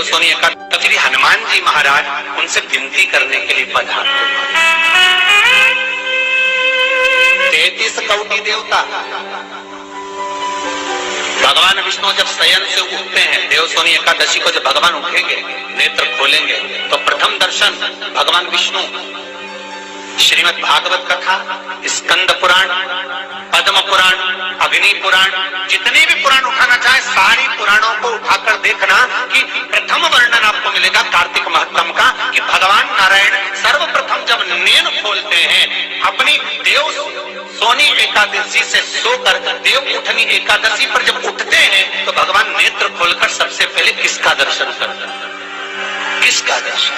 देवसोनी एकादशी श्री हनुमान जी महाराज उनसे विनती करने के लिए पधारते। 33 कोटि देवता, भगवान विष्णु जब शयन से उठते हैं, देवसोनी एकादशी को जब भगवान उठेंगे, नेत्र खोलेंगे, तो प्रथम दर्शन भगवान विष्णु श्रीमद् भागवत कथा, स्कंद पुराण, पद्म पुराण, अग्नि पुराण, जितने भी पुराण उठाना चाहे सारी पुराणों को उठाकर देखना कि प्रथम वर्णन आपको मिलेगा कार्तिक महत्तम का, कि भगवान नारायण सर्वप्रथम जब नेत्र खोलते हैं अपनी देव सोनी एकादशी से सोकर देव उठनी एकादशी पर जब उठते हैं, तो भगवान नेत्र खोलकर सबसे पहले किसका दर्शन करते हैं? किसका दर्शन?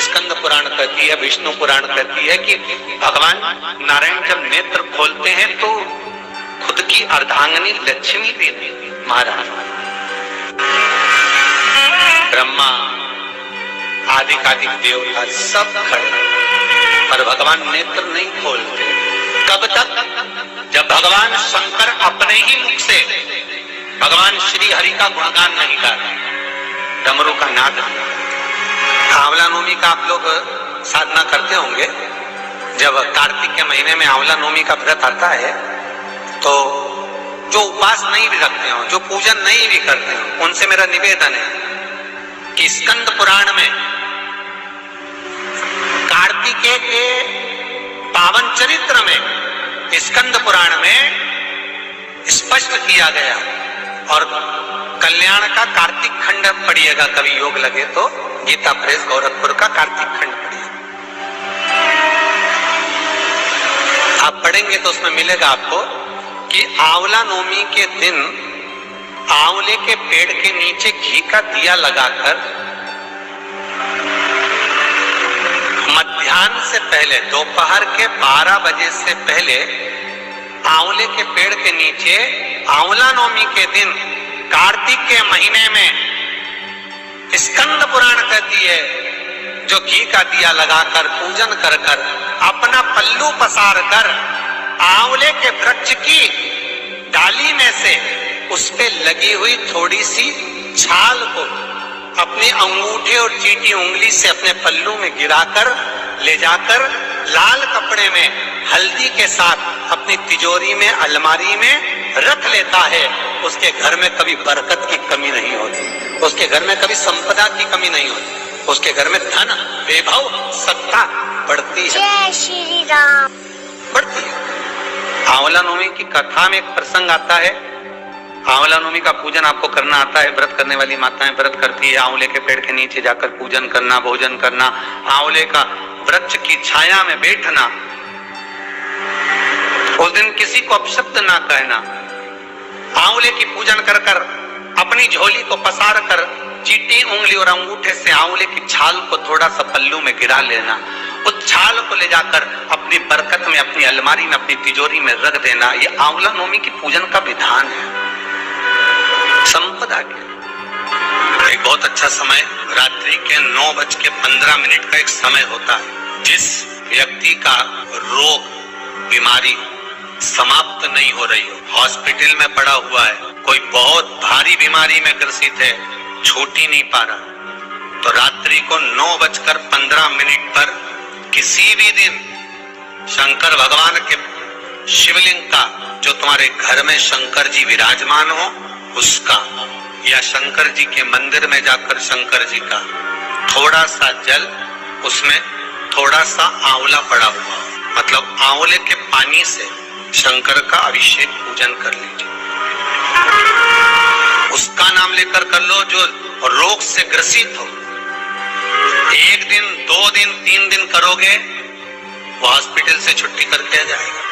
स्कंद पुराण कहती है, विष्णु पुराण कहती है कि भगवान नारायण जब नेत्र खोलते हैं तो खुद की अर्धांगिनी लक्ष्मी देवी महाराज, ब्रह्मा आदि देवता सब खड़े, पर भगवान नेत्र नहीं खोलते। कब तक? जब भगवान शंकर अपने ही मुख से भगवान श्री हरि का गुणगान नहीं गाते, डमरू का नाद। आंवला नवमी का आप लोग साधना करते होंगे। जब कार्तिक के महीने में आंवला नवमी का व्रत आता है, तो जो उपवास नहीं भी रखते हो, जो पूजन नहीं भी करते हो, उनसे मेरा निवेदन है कि स्कंद पुराण में कार्तिकेय के पावन चरित्र में स्कंद पुराण में स्पष्ट किया गया, और कल्याण का कार्तिक खंड पढ़िएगा, कभी योग लगे तो गीता प्रेस गोरखपुर का कार्तिक खंड पढ़िए। आप पढ़ेंगे तो उसमें मिलेगा आपको कि आंवला नवमी के दिन आंवले के पेड़ के नीचे घी का दिया लगाकर मध्याह्न से पहले, दोपहर के 12 बजे से पहले आंवले के पेड़ के नीचे आंवला नवमी के दिन कार्तिक के महीने में स्कंद पुराण कहती है, जो घी का दिया लगाकर पूजन कर कर अपना पल्लू पसार कर आंवले के वृक्ष की डाली में से उस पे लगी हुई थोड़ी सी छाल को अपने अंगूठे और चीटी उंगली से अपने पल्लू में गिराकर ले जाकर लाल कपड़े में हल्दी के साथ अपनी तिजोरी में, अलमारी में रख लेता है। उसके घर में कभी बरकत की कमी नहीं होती, उसके घर में कभी संपदा की कमी नहीं होती, उसके घर में धन, वैभव, सत्ता बढ़ती है। जय श्री राम। बढ़ती है। आंवला नवमी की कथा में एक प्रसंग आता है। आंवला नवमी का पूजन आपको करना आता है, व्रत करने वाली माताएं व्रत करती है, आंवले के पेड़ के नीचे जाकर पूजन करना, भोजन करना, आंवले का वृक्ष की छाया में बैठना, उस दिन किसी को अपशब्द ना कहना, आंवले की पूजन कर कर अपनी झोली को पसार कर चीटी उंगली और अंगूठे से आंवले की छाल को थोड़ा सा पल्लू में गिरा लेना, उस छाल को ले जाकर अपनी बरकत में, अपनी अलमारी में, अपनी तिजोरी में रख देना। ये आंवला नवमी की पूजन का विधान है, संपदा के। एक बहुत अच्छा समय रात्रि के 9:15 का एक समय होता है, जिस व्यक्ति का रोग, बीमारी समाप्त नहीं हो रही हो, हॉस्पिटल में पड़ा हुआ है, कोई बहुत भारी बीमारी में ग्रसित है, छूट ही नहीं पा रहा, तो रात्रि को 9:15 पर किसी भी दिन शंकर भगवान के शिवलिंग का, जो तुम्हारे घर में शंकर जी विराजमान हो उसका, या शंकर जी के मंदिर में जाकर शंकर जी का थोड़ा सा जल, उसमें थोड़ा सा आंवला पड़ा हुआ, मतलब आंवले के पानी से शंकर का अभिषेक पूजन कर लीजिए। उसका नाम लेकर कर लो जो रोग से ग्रसित हो। 1 दिन, 2 दिन, 3 दिन करोगे, वो हॉस्पिटल से छुट्टी करके आ जाएगा।